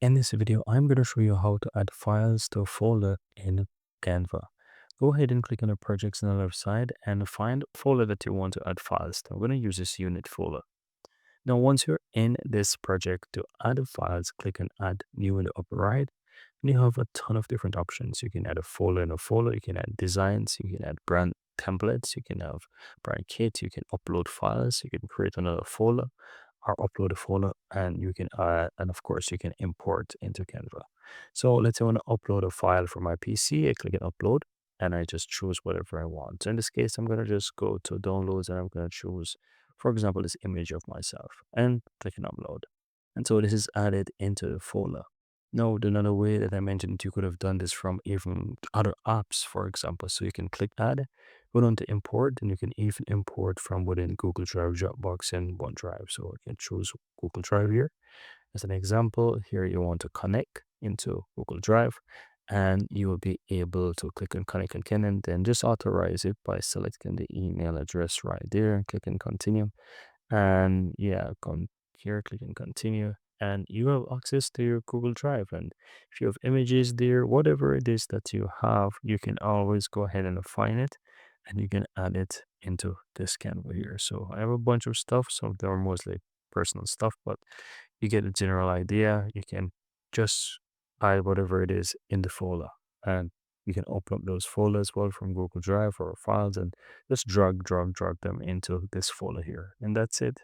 In this video, I'm going to show you how to add files to a folder in Canva. Go ahead and click on the projects on the left side and find a folder that you want to add files to. I'm going to use this unit folder. Now, once you're in this project to add files, click on add new in the upper right. And you have a ton of different options. You can add a folder in a folder. You can add designs. You can add brand templates. You can have brand kit. You can upload files. You can create another folder or upload a folder, and you can and of course you can import into Canva. So let's say I want to upload a file from my PC. I click on upload and I just choose whatever I want. So in this case, I'm going to just go to downloads and I'm going to choose, for example, this image of myself and click on upload. And so this is added into the folder. Now, another way that I mentioned, you could have done this from even other apps, for example. So you can click add, go down to import, and you can even import from within Google Drive, Dropbox, and OneDrive. So I can choose Google Drive here. As an example, here you want to connect into Google Drive, and you will be able to click on connect again and then just authorize it by selecting the email address right there and click on continue. And yeah, come here, click and continue. And you have access to your Google Drive. And if you have images there, whatever it is that you have, you can always go ahead and find it and you can add it into this Canva here. So I have a bunch of stuff. Some of them are mostly personal stuff, but you get a general idea. You can just add whatever it is in the folder. And you can open up those folders well from Google Drive or files and just drag them into this folder here. And that's it.